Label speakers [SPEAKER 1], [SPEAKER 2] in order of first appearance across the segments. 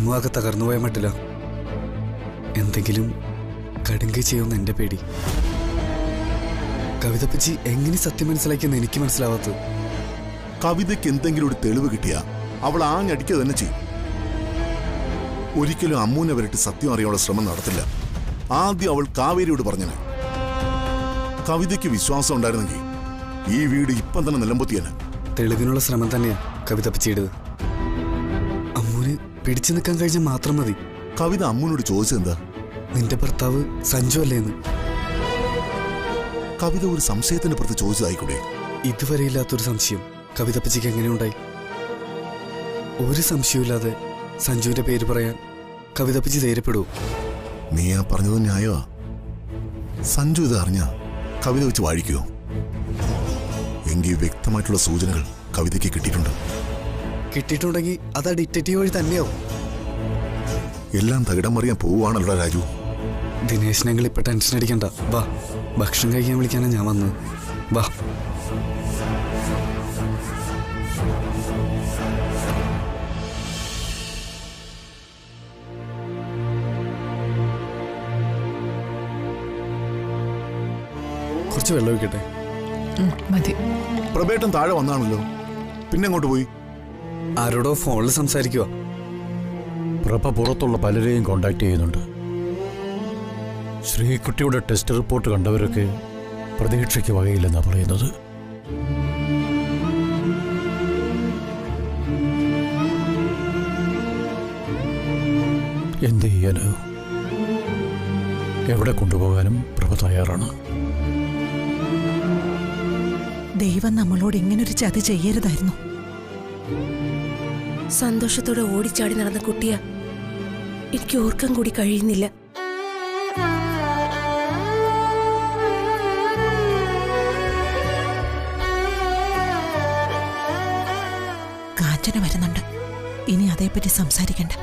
[SPEAKER 1] അമ്മ ആകെ തകർന്നുപോയ മട്ടില്ല. എന്തെങ്കിലും കടുങ്കൈ ചെയ്യുമെന്ന് എൻ്റെ പേടി. കവിതപ്പച്ചി എങ്ങനെ സത്യം മനസ്സിലാക്കിയെന്ന് എനിക്ക് മനസ്സിലാവാത്തത്.
[SPEAKER 2] കവിതയ്ക്ക് എന്തെങ്കിലും ഒരു തെളിവ് കിട്ടിയാ അവൾ ആഞ്ഞടിക്കുക തന്നെ ചെയ്യും. ഒരിക്കലും അമ്മൂനെ വരട്ടി സത്യം അറിയാനുള്ള ശ്രമം നടത്തില്ല. ആദ്യം അവൾ കാവേരിയോട് പറഞ്ഞനെ. കവിതയ്ക്ക് വിശ്വാസം ഉണ്ടായിരുന്നെങ്കിൽ ഈ വീട് ഇപ്പം തന്നെ നിലംപൊത്തിയാണ്.
[SPEAKER 1] തെളിവിനുള്ള ശ്രമം തന്നെയാ കവിതപ്പച്ചിയുടേത്. അമ്മൂന് പിടിച്ചു നിൽക്കാൻ കഴിഞ്ഞാൽ മാത്രം മതി.
[SPEAKER 2] കവിത അമ്മൂനോട് ചോദിച്ചെന്താ?
[SPEAKER 1] നിന്റെ ഭർത്താവ് സഞ്ജു അല്ലേന്ന്.
[SPEAKER 2] കവിത ഒരു സംശയത്തിന്റെ പുറത്ത് ചോദിച്ചതായിക്കൂടെ?
[SPEAKER 1] ഇതുവരെ ഇല്ലാത്തൊരു സംശയം കവിതപ്പച്ചിക്ക് എങ്ങനെയുണ്ടായി? ഒരു സംശയമില്ലാതെ സഞ്ജുവിന്റെ പേര് പറയാൻ കവിതപ്പച്ചി ധൈര്യപ്പെടൂ?
[SPEAKER 2] നീ ആ പറഞ്ഞത് ന്യായമാ. സഞ്ജു ഇത് അറിഞ്ഞ കവിത വെച്ച് വാഴിക്കുമോ? എങ്കിൽ വ്യക്തമായിട്ടുള്ള സൂചനകൾ കവിതയ്ക്ക് കിട്ടിയിട്ടുണ്ട്.
[SPEAKER 1] കിട്ടിയിട്ടുണ്ടെങ്കിൽ അത് ആ ഡിറ്റക്റ്റീവ് വഴി തന്നെയാവും.
[SPEAKER 2] എല്ലാം തകിടം മറിയാൻ പോവുകയാണല്ലോ രാജു.
[SPEAKER 1] ദിനേശ് ഇപ്പൊ ടെൻഷൻ അടിക്കണ്ട. വാ, ഭക്ഷണം കഴിക്കാൻ വിളിക്കാനാണ് ഞാൻ വന്നത്. വാ. കുറച്ച് വെള്ളം ഒഴിക്കട്ടെ?
[SPEAKER 3] മതി.
[SPEAKER 2] പ്രബേട്ടൻ താഴെ വന്നാണല്ലോ, പിന്നെ അങ്ങോട്ട് പോയി?
[SPEAKER 1] ആരോടോ ഫോണിൽ സംസാരിക്കുക.
[SPEAKER 4] പ്രഭ പുറത്തുള്ള പലരെയും കോണ്ടാക്ട് ചെയ്യുന്നുണ്ട്. ശ്രീകുട്ടിയുടെ ടെസ്റ്റ് റിപ്പോർട്ട് കണ്ടവരൊക്കെ പ്രതീക്ഷയ്ക്ക് വകയില്ലെന്നാണ് പറയുന്നത്. എന്ത് ചെയ്യാനോ? എവിടെ കൊണ്ടുപോകാനും പ്രഭ തയ്യാറാണ്.
[SPEAKER 3] ദൈവം നമ്മളോട് ഇങ്ങനൊരു ചതി ചെയ്യരുതായിരുന്നു.
[SPEAKER 5] സന്തോഷത്തോടെ ഓടിച്ചാടി നടന്ന കുട്ടിയ എനിക്ക് ഓർക്കാൻ കൂടി കഴിയുന്നില്ല.
[SPEAKER 3] കാഞ്ചന വരുന്നുണ്ട്. ഇനി അതേപ്പറ്റി സംസാരിക്കണ്ട.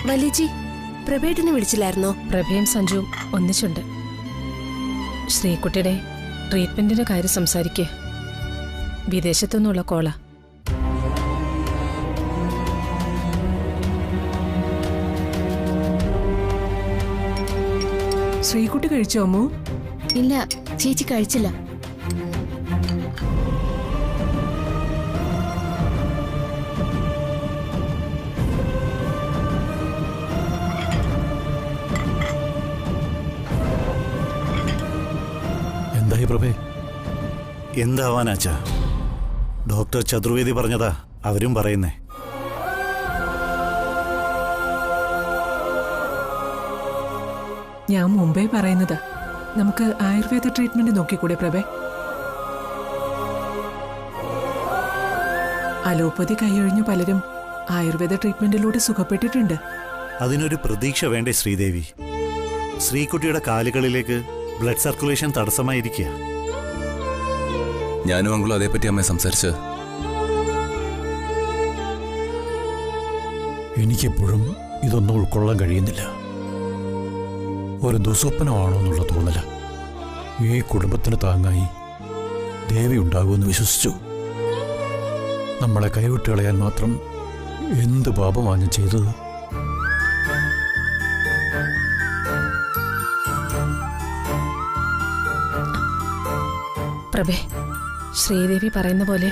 [SPEAKER 5] വലിയജി, പ്രഭേട്ടനെ വിളിച്ചില്ലായിരുന്നോ?
[SPEAKER 6] പ്രഭയും സഞ്ജുവും ഒന്നിച്ചുണ്ട്. ശ്രീകുട്ടിയുടെ ട്രീറ്റ്മെന്റിന്റെ കാര്യം സംസാരിക്കേ. വിദേശത്തുനിന്നുള്ള കോള.
[SPEAKER 3] ശ്രീകുട്ടി കഴിച്ചോ അമ്മു?
[SPEAKER 5] ഇല്ല ചേച്ചി, കഴിച്ചില്ല.
[SPEAKER 4] എന്തായി പ്രഭേ?
[SPEAKER 7] എന്താവാനാച്ചാ? ഡോക്ടർ ചതുർവേദി പറഞ്ഞതാ അവരും പറയുന്നേ.
[SPEAKER 3] ഞാൻ മുമ്പേ പറയുന്നതാ, നമുക്ക് ആയുർവേദ ട്രീറ്റ്മെന്റ് നോക്കിക്കൂടെ പ്രഭേ? അലോപ്പതി കൈയൊഴിഞ്ഞു പലരും ആയുർവേദ ട്രീറ്റ്മെന്റിലൂടെ സുഖപ്പെട്ടിട്ടുണ്ട്.
[SPEAKER 7] അതിനൊരു പ്രതീക്ഷ വേണ്ടേ ശ്രീദേവി? ശ്രീകുട്ടിയുടെ കാലുകളിലേക്ക് ബ്ലഡ് സർക്കുലേഷൻ തടസ്സമായിരിക്കുക.
[SPEAKER 8] ഞാനും അങ്കുളും അതേപ്പറ്റി അമ്മയെ സംസാരിച്ച്.
[SPEAKER 4] എനിക്കെപ്പോഴും ഇതൊന്നും ഉൾക്കൊള്ളാൻ കഴിയുന്നില്ല. ഒരു ദുസ്വപ്നമാണോ എന്നുള്ള തോന്നല. ഈ കുടുംബത്തിന് താങ്ങായി ദേവി ഉണ്ടാകുമെന്ന് വിശ്വസിച്ചു. നമ്മളെ കൈവിട്ട് കളയാൻ മാത്രം എന്ത് പാപമാണ് ഞാൻ ചെയ്തത്?
[SPEAKER 6] പ്രഭേ, ശ്രീദേവി പറയുന്ന പോലെ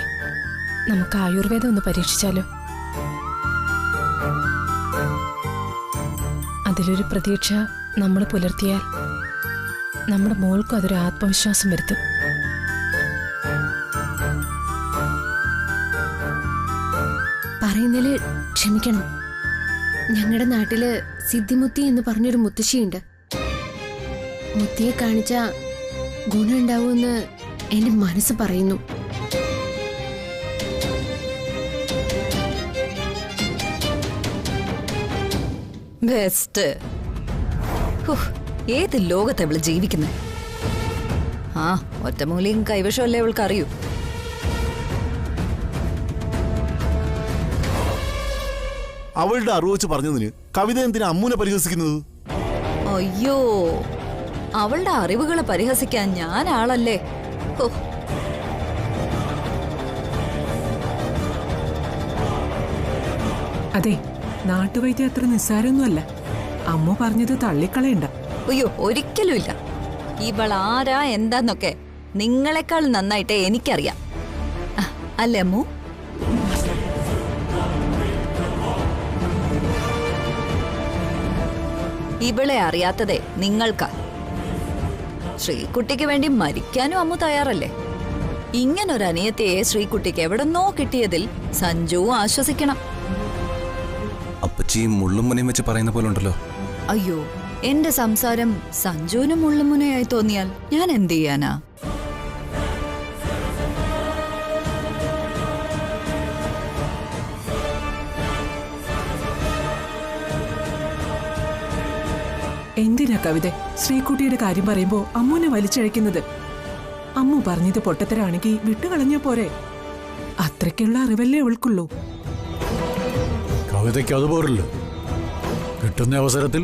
[SPEAKER 6] നമുക്ക് ആയുർവേദം ഒന്ന് പരീക്ഷിച്ചാലോ? അതിലൊരു പ്രതീക്ഷ നമ്മൾ പുലർത്തിയാൽ നമ്മുടെ മോൾക്കും അതൊരു ആത്മവിശ്വാസം വരുത്തും.
[SPEAKER 5] പറയുന്നതില് ക്ഷമിക്കണം. ഞങ്ങളുടെ നാട്ടില് സിദ്ധിമുത്തി എന്ന് പറഞ്ഞൊരു മുത്തശ്ശിയുണ്ട്. മുത്തിയെ കാണിച്ച ഗുണമുണ്ടാവുമെന്ന് എന്റെ മനസ്സ് പറയുന്നു.
[SPEAKER 9] ബെസ്റ്റ്. ഏത് ലോകത്തെ അവള് ജീവിക്കുന്നത്? ആ ഒറ്റമൂലിയും കൈവശമല്ലേ അവൾക്ക് അറിയൂ.
[SPEAKER 2] അവളുടെ അറിവ് വെച്ച് പറഞ്ഞതിന് കവിത എന്തിനാ അമ്മൂനെ പരിഹസിക്കുന്നത്?
[SPEAKER 9] അയ്യോ, അവളുടെ അറിവുകളെ പരിഹസിക്കാൻ ഞാൻ ആളല്ലേ. ഹോ,
[SPEAKER 3] അതെ, നാട്ടുവൈദ്യം അത്ര നിസ്സാരമൊന്നുമല്ല. അമ്മ പറഞ്ഞത് തള്ളിക്കളയണ്ട.
[SPEAKER 9] അയ്യോ, ഒരിക്കലുമില്ല. ഇവൾ ആരാ എന്താന്നൊക്കെ നിങ്ങളെക്കാൾ നന്നായിട്ട് എനിക്കറിയാം. അല്ലേ അമ്മു? ഇവളെ അറിയാത്തതേ നിങ്ങൾക്കാ. ശ്രീകുട്ടിക്ക് വേണ്ടി മരിക്കാനും അമ്മു തയ്യാറല്ലേ? ഇങ്ങനൊരു അനിയത്തിയെ ശ്രീകുട്ടിക്ക് എവിടെന്നോ കിട്ടിയതിൽ സഞ്ജുവും ആശ്വസിക്കണം.
[SPEAKER 1] അപ്പച്ചി മുള്ളും മുനയും വെച്ച് പറയുന്ന പോലെ ഉണ്ടല്ലോ.
[SPEAKER 9] അയ്യോ, എന്റെ സംസാരം സഞ്ജുവിനും മുള്ളുമുനയായി തോന്നിയാൽ ഞാൻ എന്ത് ചെയ്യാനാ?
[SPEAKER 3] എന്തിനാ കവിത ശ്രീകുട്ടിയുടെ കാര്യം പറയുമ്പോ അമ്മുനെ വലിച്ചഴക്കുന്നത്? അമ്മു പറഞ്ഞത് പൊട്ടത്തരാണെങ്കിൽ വിട്ടുകളഞ്ഞാ പോരെ. അത്രയ്ക്കുള്ള അറിവല്ലേ അവൾക്കുള്ളൂ.
[SPEAKER 4] കവിതയ്ക്ക് അതുപോരല്ലോ. കിട്ടുന്ന അവസരത്തിൽ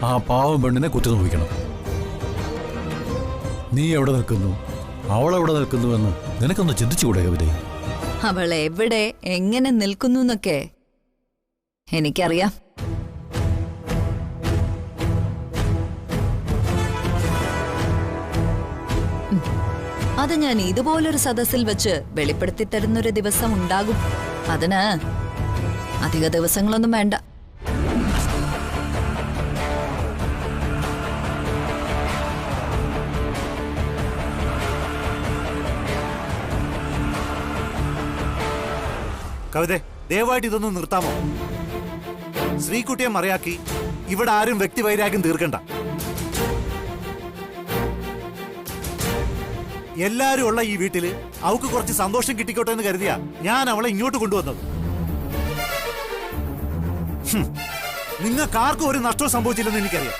[SPEAKER 4] ആ പാവം പെണ്ണിനെ കുത്തി നോക്കണം. നീ എവിടെ നിൽക്കുന്നു, അവളെവിടെ നിൽക്കുന്നുവെന്ന് നിനക്കൊന്ന് ചിന്തിച്ചുകൂടെ കവിത?
[SPEAKER 9] അവൾ എവിടെ എങ്ങനെ നിൽക്കുന്നു എന്നൊക്കെ എനിക്കറിയാം. അത് ഞാൻ ഇതുപോലൊരു സദസ്സിൽ വെച്ച് വെളിപ്പെടുത്തി തരുന്നൊരു ദിവസം ഉണ്ടാകും. അതിന് അധിക ദിവസങ്ങളൊന്നും വേണ്ട.
[SPEAKER 7] കവിതേ, ദയവായിട്ട് ഇതൊന്നും നിർത്താമോ? ശ്രീകുട്ടിയെ മറയാക്കി ഇവിടെ ആരും വ്യക്തിവൈരാഗ്യം തീർക്കണ്ട. എല്ലാരും ഉള്ള ഈ വീട്ടില് അവൾക്ക് കുറച്ച് സന്തോഷം കിട്ടിക്കോട്ടെ എന്ന് കരുതിയാ ഞാൻ അവളെ ഇങ്ങോട്ട് കൊണ്ടുവന്നത്. നിങ്ങൾക്കാർക്കും ഒരു നഷ്ടവും സംഭവിച്ചില്ലെന്ന് എനിക്കറിയാം.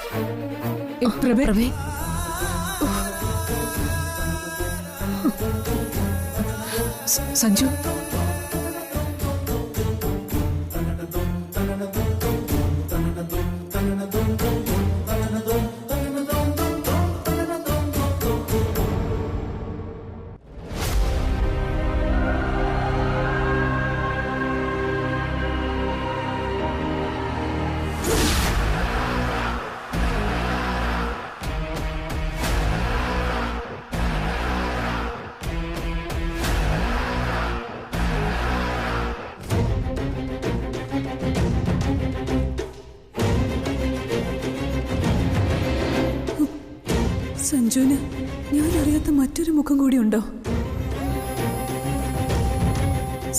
[SPEAKER 3] സഞ്ജു, സഞ്ജുവിന് ഞാൻ അറിയാത്ത മറ്റൊരു മുഖം കൂടിയുണ്ടോ?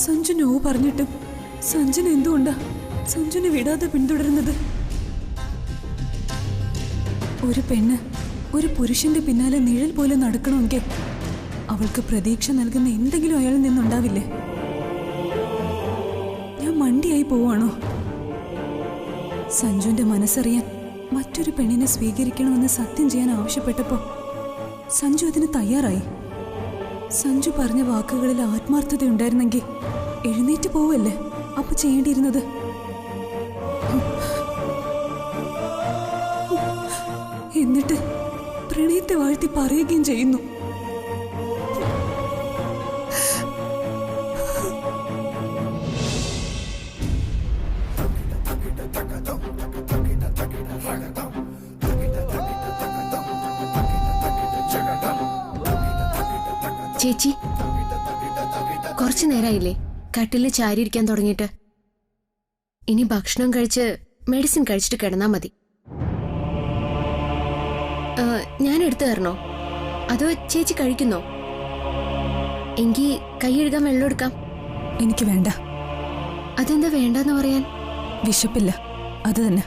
[SPEAKER 3] സഞ്ജു നോ പറഞ്ഞിട്ടും സഞ്ജുന് എന്തുകൊണ്ടാ സഞ്ജുനെ വിടാതെ പിന്തുടരുന്നത്? ഒരു പെണ്ണ് ഒരു പുരുഷന്റെ പിന്നാലെ നിഴൽ പോലെ നടക്കണമെങ്കിൽ അവൾക്ക് പ്രതീക്ഷ നൽകുന്ന എന്തെങ്കിലും അയാളിൽ നിന്നുണ്ടാവില്ലേ? ഞാൻ മണ്ടിയായി പോവാണോ? സഞ്ജുവിന്റെ മനസ്സറിയാൻ മറ്റൊരു പെണ്ണിനെ സ്വീകരിക്കണമെന്ന് സത്യം ചെയ്യാൻ ആവശ്യപ്പെട്ടപ്പോ സഞ്ജു അതിന് തയ്യാറായി. സഞ്ജു പറഞ്ഞ വാക്കുകളിൽ ആത്മാർത്ഥത ഉണ്ടായിരുന്നെങ്കിൽ എഴുന്നേറ്റ് പോവല്ലേ അപ്പൊ ചെയ്യേണ്ടിയിരുന്നത്? എന്നിട്ട് പ്രണയത്തെ വാഴ്ത്തി പറയുകയും ചെയ്യുന്നു.
[SPEAKER 6] ചേച്ചി, കുറച്ചു നേരമായില്ലേ കട്ടിലിൽ ചാരിയിരിക്കാൻ തുടങ്ങിയിട്ട്? ഇനി ഭക്ഷണം കഴിച്ച് മെഡിസിൻ കഴിച്ചിട്ട് കിടന്നാ മതി. ഞാൻ എടുത്തു തരണോ അതോ ചേച്ചി കഴിക്കുന്നോ? എങ്കിൽ കൈ കഴുകാൻ വെള്ളം എടുക്കാം.
[SPEAKER 3] എനിക്ക് വേണ്ട.
[SPEAKER 6] അതെന്താ വേണ്ടെന്ന് പറയാൻ?
[SPEAKER 3] വിശപ്പില്ല, അത് തന്നെ.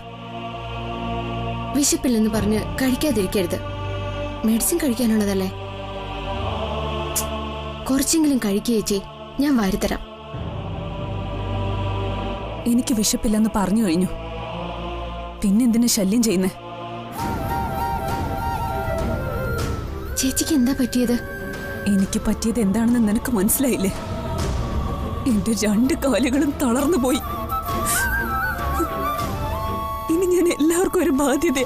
[SPEAKER 6] വിശപ്പില്ലെന്ന് പറഞ്ഞ് കഴിക്കാതിരിക്കരുത്. മെഡിസിൻ കഴിക്കാനുള്ളതല്ലേ. കുറച്ചെങ്കിലും കഴിക്കുക ചേച്ചി, ഞാൻ വാരിത്തരാം.
[SPEAKER 3] എനിക്ക് വിശപ്പില്ലെന്ന് പറഞ്ഞു കഴിഞ്ഞു. പിന്നെന്തിനു ശല്യം ചെയ്യുന്നേ?
[SPEAKER 6] ചേച്ചിക്ക് എന്താ പറ്റിയത്?
[SPEAKER 3] എനിക്ക് പറ്റിയത് എന്താണെന്ന് നിനക്ക് മനസ്സിലായില്ലേ? എന്റെ 2 കാലുകളും തളർന്നു പോയി. എല്ലാവർക്കും ഒരു ബാധ്യത.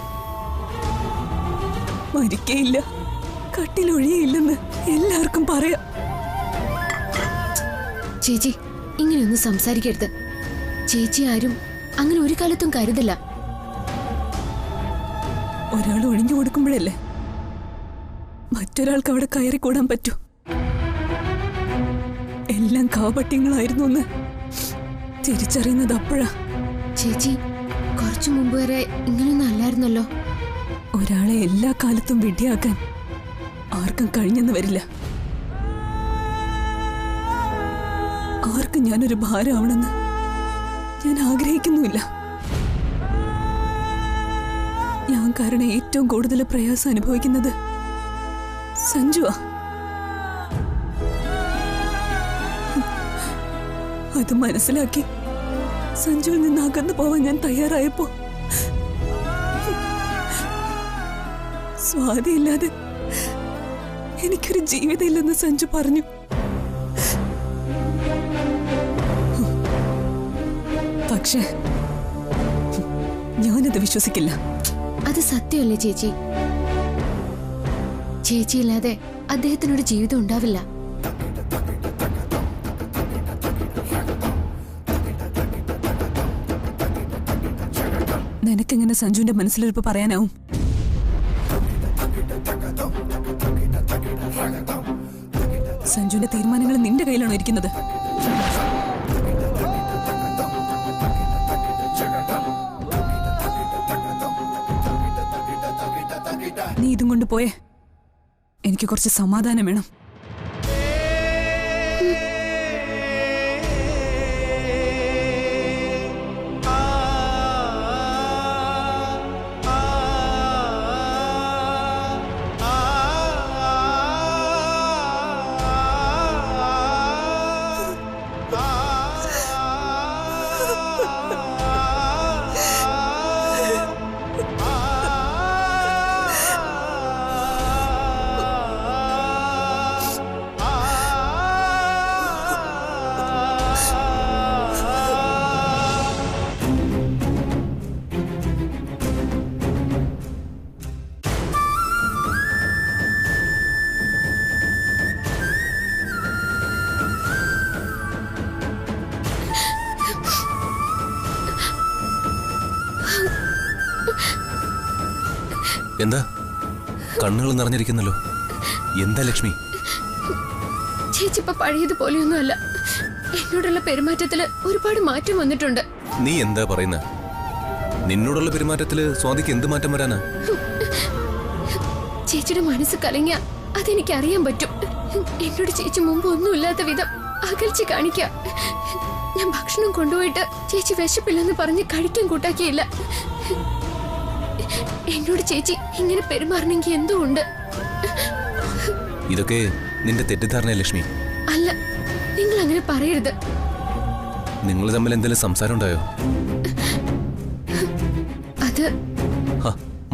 [SPEAKER 3] മരിക്കയില്ല, കട്ടിലൊഴിയയില്ലെന്ന് എല്ലാവർക്കും പറയാം.
[SPEAKER 6] ചേച്ചി ഇങ്ങനെയൊന്നും സംസാരിക്കരുത്. ചേച്ചി ആരും അങ്ങനെ ഒരു കാലത്തും കരുതില്ല.
[SPEAKER 3] ഒരാൾ ഒഴിഞ്ഞു കൊടുക്കുമ്പോഴല്ലേ മറ്റൊരാൾക്ക് അവിടെ കയറിക്കൂടാൻ പറ്റൂ. എല്ലാം കാപട്യങ്ങളായിരുന്നു എന്ന് തിരിച്ചറിയുന്നത് അപ്പോഴാ.
[SPEAKER 6] ചേച്ചി കുറച്ചു മുമ്പ് വരെ ഇങ്ങനെയൊന്നും അല്ലായിരുന്നല്ലോ.
[SPEAKER 3] ഒരാളെ എല്ലാ കാലത്തും വിഡ്ഢിയാക്കാൻ ആർക്കും കഴിഞ്ഞെന്ന് വരില്ല. ആർക്കും ഞാനൊരു ഭാരമാവണമെന്ന് ഞാൻ ആഗ്രഹിക്കുന്നുമില്ല. ഞാൻ കാരണം ഏറ്റവും കൂടുതൽ പ്രയാസം അനുഭവിക്കുന്നത് സഞ്ജുവാ. അത് മനസ്സിലാക്കി സഞ്ജുവിൽ നിന്ന് അകന്നു പോവാൻ ഞാൻ തയ്യാറായപ്പോ സ്വാതിയില്ലാതെ എനിക്കൊരു ജീവിതമില്ലെന്ന് സഞ്ജു പറഞ്ഞു. പക്ഷേ ഞാനത് വിശ്വസിക്കില്ല.
[SPEAKER 6] അത് സത്യമല്ലേ ചേച്ചി? ചേച്ചിയില്ലാതെ അദ്ദേഹത്തിനൊരു ജീവിതം ഉണ്ടാവില്ല.
[SPEAKER 3] നിനക്കെങ്ങനെ സഞ്ജുവിന്റെ മനസ്സിലിരിപ്പ് പറയാനാവും? സഞ്ജുവിന്റെ തീരുമാനങ്ങൾ നിന്റെ കയ്യിലാണോ ഇരിക്കുന്നത്? നീ ഇതും കൊണ്ട് പോയേ. എനിക്ക് കുറച്ച് സമാധാനം വേണം.
[SPEAKER 8] എന്താ കണ്ണുകൾ നിറഞ്ഞിരിക്കുന്നല്ലോ? എന്താ ലക്ഷ്മി?
[SPEAKER 6] ചേച്ചി ഇപ്പൊ പഴയതുപോലെയൊന്നുമല്ല. എന്നോടുള്ള പെരുമാറ്റത്തില് ഒരുപാട് മാറ്റം വന്നിട്ടുണ്ട്.
[SPEAKER 8] നീ എന്താ പറയുന്ന? നിന്നോടുള്ള പെരുമാറ്റത്തില് സ്വാതിക്ക് എന്ത് മാറ്റം വരാനാ?
[SPEAKER 6] ചേച്ചിയുടെ മനസ്സ് കലങ്ങിയ അതെനിക്ക് അറിയാൻ പറ്റും. എന്നോട് ചേച്ചി മുമ്പ് ഒന്നുമില്ലാത്ത വിധം അകൽച്ച കാണിക്ക. ഞാൻ ഭക്ഷണം കൊണ്ടുപോയിട്ട് ചേച്ചി വിശപ്പില്ലെന്ന് പറഞ്ഞ് കഴിക്കാൻ കൂട്ടാക്കിയില്ല. എന്നോട് ചേച്ചി ഇങ്ങനെ പെരുമാറണമെങ്കിൽ എന്തോ ഉണ്ട്.
[SPEAKER 8] ഇതൊക്കെ നിന്റെ തെറ്റിദ്ധാരണ ലക്ഷ്മി.
[SPEAKER 6] അല്ല, നിങ്ങൾ അങ്ങനെ പറയരുത്.
[SPEAKER 8] നിങ്ങൾ തമ്മിൽ എന്തെങ്കിലും സംസാരം ഉണ്ടായോ?
[SPEAKER 6] അത്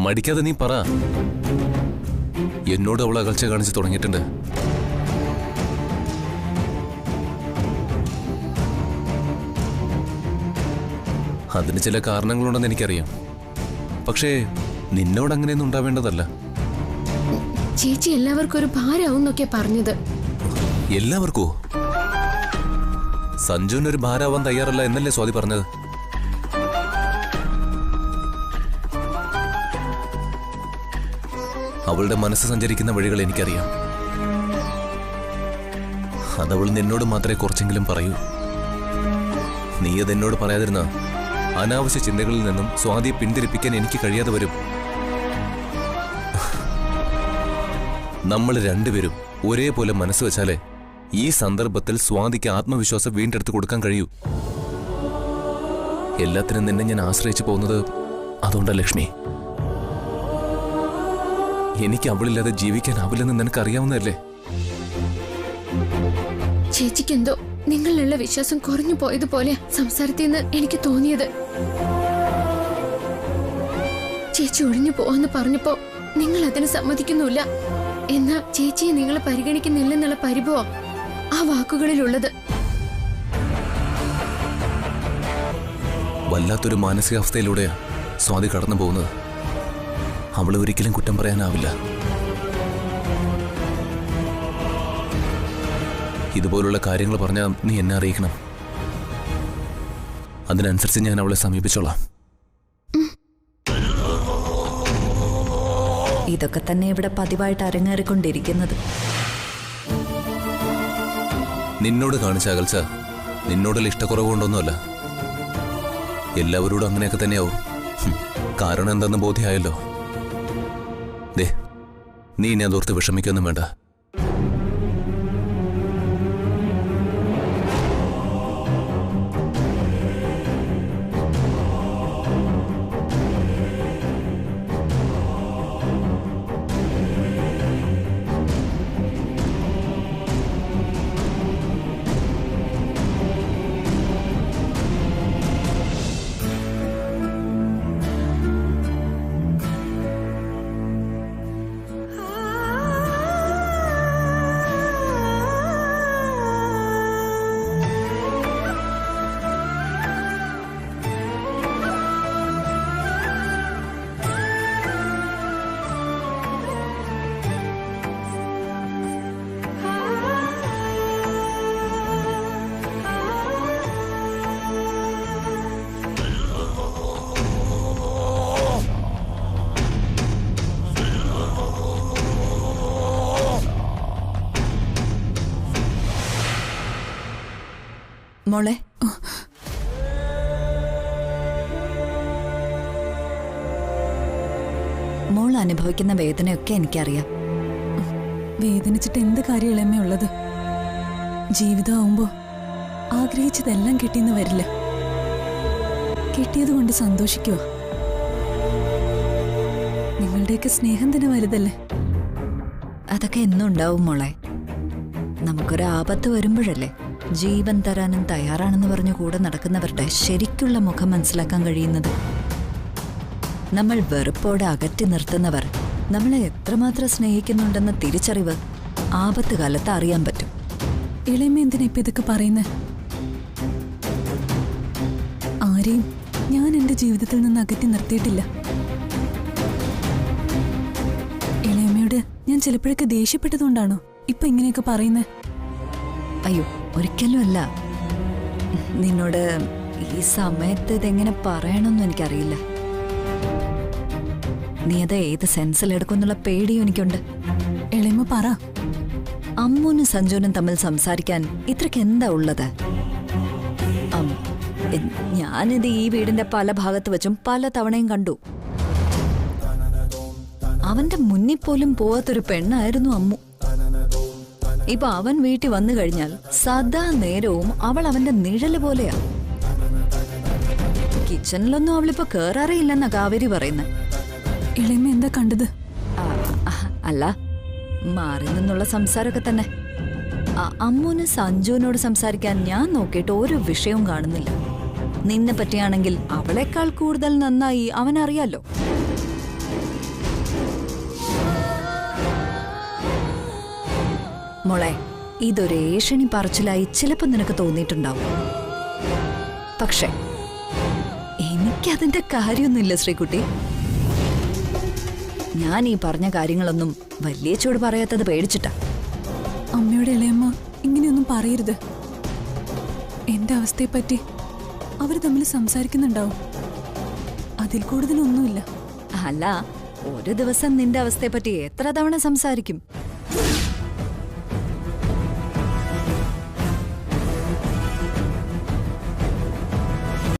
[SPEAKER 8] മടിക്കാതെ നീ പറ. എന്നോട് അവൾ അകൽച്ച കാണിച്ച് തുടങ്ങിയിട്ടുണ്ട്. അതിന് ചില കാരണങ്ങളുണ്ടെന്ന് എനിക്കറിയാം. പക്ഷേ നിന്നോട് അങ്ങനെയൊന്നും ഉണ്ടാവേണ്ടതല്ല.
[SPEAKER 6] ചേച്ചി എല്ലാവർക്കും ഒരു ഭാരമാവും എന്നൊക്കെയാ പറഞ്ഞത്.
[SPEAKER 8] എല്ലാവർക്കോ? സഞ്ജുവിനൊരു ഭാരമാവാൻ തയ്യാറല്ല എന്നല്ലേ സ്വാതി പറഞ്ഞത്? അവളുടെ മനസ്സ് സഞ്ചരിക്കുന്ന വഴികൾ എനിക്കറിയാം. അതവൾ നിന്നോട് മാത്രമേ കുറച്ചെങ്കിലും പറയൂ. നീ അതെന്നോട് പറയാതിരുന്ന അനാവശ്യ ചിന്തകളിൽ നിന്നും സ്വാതിയെ പിന്തിരിപ്പിക്കാൻ എനിക്ക് കഴിയാതെ വരും. നമ്മൾ രണ്ടുപേരും ഒരേപോലെ മനസ്സ് വെച്ചാലേ ഈ സന്ദർഭത്തിൽ സ്വാതിക്ക് ആത്മവിശ്വാസം വീണ്ടെടുത്ത് കൊടുക്കാൻ കഴിയൂ. എല്ലാത്തിനും നിന്നെ ഞാൻ ആശ്രയിച്ചു പോകുന്നത് അതുകൊണ്ടാ ലക്ഷ്മി. എനിക്ക് അവളില്ലാതെ ജീവിക്കാനാവില്ലെന്ന് നിനക്കറിയാവുന്നതല്ലേ?
[SPEAKER 6] ചേച്ചിക്കെന്തോ നിങ്ങളിലുള്ള വിശ്വാസം കുറഞ്ഞു പോയതുപോലെ സംസാരത്തിൽ നിന്ന് എനിക്ക് തോന്നിയത്. ചേച്ചി ഒഴിഞ്ഞു പോവാന്ന് പറഞ്ഞപ്പോ നിങ്ങൾ അതിന് സമ്മതിക്കുന്നില്ല. എന്നാ ചേച്ചിയെ നിങ്ങൾ പരിഗണിക്കുന്നില്ലെന്നുള്ള പരിഭവം ആ വാക്കുകളിലുള്ളത്.
[SPEAKER 8] വല്ലാത്തൊരു മാനസികാവസ്ഥയിലൂടെയാ സ്വാതി കടന്നു പോകുന്നത്. അവളെ ഒരിക്കലും കുറ്റം പറയാനാവില്ല. ഇതുപോലുള്ള കാര്യങ്ങൾ പറഞ്ഞാൽ നീ എന്നെ അറിയിക്കണം. അതിനനുസരിച്ച് ഞാൻ അവളെ സമീപിച്ചോളാം.
[SPEAKER 9] ഇതൊക്കെ തന്നെ ഇവിടെ പതിവായിട്ട് അരങ്ങേറിക്കൊണ്ടിരിക്കുന്നത്.
[SPEAKER 8] നിന്നോട് കാണിച്ച അകൽച്ച നിന്നോടുള്ള ഇഷ്ടക്കുറവ് കൊണ്ടൊന്നുമല്ല. എല്ലാവരോടും അങ്ങനെയൊക്കെ തന്നെയാവും. കാരണം എന്തെന്ന് ബോധ്യമായല്ലോ. ദേ, നീ ഇനി അതോർത്ത് വിഷമിക്കൊന്നും വേണ്ട.
[SPEAKER 9] മോളെ, മോൾ അനുഭവിക്കുന്ന വേദനയൊക്കെ എനിക്കറിയാം.
[SPEAKER 3] വേദനിച്ചിട്ട് എന്ത് കാര്യം ഇളമേ ഉള്ളത്? ജീവിതമാവുമ്പോ ആഗ്രഹിച്ചതെല്ലാം കിട്ടിയെന്ന് വരില്ല. കിട്ടിയത് കൊണ്ട് സന്തോഷിക്കുക. നിങ്ങളുടെയൊക്കെ സ്നേഹം തന്നെ വലുതല്ലേ?
[SPEAKER 9] അതൊക്കെ എന്നും ഉണ്ടാവും മോളെ. നമുക്കൊരു ആപത്ത് വരുമ്പോഴല്ലേ ജീവൻ തരാനും തയ്യാറാണെന്ന് പറഞ്ഞു കൂടെ നടക്കുന്നവരുടെ ശരിക്കുള്ള മുഖം മനസ്സിലാക്കാൻ കഴിയുന്നത്. നമ്മൾ വെറുപ്പോടെ അകറ്റി നിർത്തുന്നവർ നമ്മളെ എത്രമാത്രം സ്നേഹിക്കുന്നുണ്ടെന്ന തിരിച്ചറിവ് ആപത്ത് കാലത്ത് അറിയാൻ പറ്റും.
[SPEAKER 3] ഇളയമ്മ എന്തിനാ ഇപ്പൊ ഇതൊക്കെ പറയുന്നത്? ആരെയും ഞാൻ എന്റെ ജീവിതത്തിൽ നിന്ന് അകറ്റി നിർത്തിയിട്ടില്ല. ഇളയമ്മയോട് ഞാൻ ചിലപ്പോഴൊക്കെ ദേഷ്യപ്പെട്ടതുകൊണ്ടാണോ ഇപ്പൊ ഇങ്ങനെയൊക്കെ പറയുന്നത്?
[SPEAKER 9] അയ്യോ, ഒരിക്കലും അല്ല. നിന്നോട് ഈ സമയത്ത് ഇതെങ്ങനെ പറയണമെന്നും എനിക്കറിയില്ല. നീ അത് ഏത് സെൻസിലെടുക്കുന്നുള്ള പേടിയും എനിക്കുണ്ട്.
[SPEAKER 3] ഇളയമ്മ പറ.
[SPEAKER 9] അമ്മൂനും സഞ്ജുനും തമ്മിൽ സംസാരിക്കാൻ ഇത്രയ്ക്ക് എന്താ ഉള്ളത്? ഞാനിത് ഈ വീടിന്റെ പല ഭാഗത്ത് വെച്ചും പല തവണയും കണ്ടു. അവന്റെ മുന്നിൽ പോലും പോവാത്തൊരു പെണ്ണായിരുന്നു അമ്മു. ഇപ്പൊ അവൻ വീട്ടിൽ വന്നു കഴിഞ്ഞാൽ സദാ നേരവും അവൾ അവന്റെ നിഴല് പോലെയാ. കിച്ചണിലൊന്നും അവളിപ്പോ കേറാറിയില്ലെന്നാ കാവേരി പറയുന്നത്.
[SPEAKER 3] ഇളയമ്മ എന്താ കണ്ടത്?
[SPEAKER 9] അല്ല, മാറി നിന്നുള്ള സംസാരമൊക്കെ തന്നെ. അമ്മൂന് സഞ്ജുവിനോട് സംസാരിക്കാൻ ഞാൻ നോക്കിയിട്ട് ഒരു വിഷയവും കാണുന്നില്ല. നിന്നെ പറ്റിയാണെങ്കിൽ അവളെക്കാൾ കൂടുതൽ നന്നായി അവനറിയാലോ. മോളെ, ഇതൊരു ഏഷണി പറച്ചിലായി ചിലപ്പോ നിനക്ക് തോന്നിയിട്ടുണ്ടാവും. പക്ഷെ എനിക്കതിന്റെ കാര്യമൊന്നുമില്ല ശ്രീകുട്ടി. ഞാൻ ഈ പറഞ്ഞ കാര്യങ്ങളൊന്നും വലിയച്ചോട് പറയാത്തത് പേടിച്ചിട്ടാ.
[SPEAKER 3] അമ്മയുടെ ഇളയമ്മ ഇങ്ങനെയൊന്നും പറയരുത്. എന്റെ അവസ്ഥയെപ്പറ്റി അവർ തമ്മിൽ സംസാരിക്കുന്നുണ്ടാവും. അതിൽ കൂടുതലൊന്നുമില്ല.
[SPEAKER 9] അല്ല, ഒരു ദിവസം നിന്റെ അവസ്ഥയെപ്പറ്റി എത്ര തവണ സംസാരിക്കും?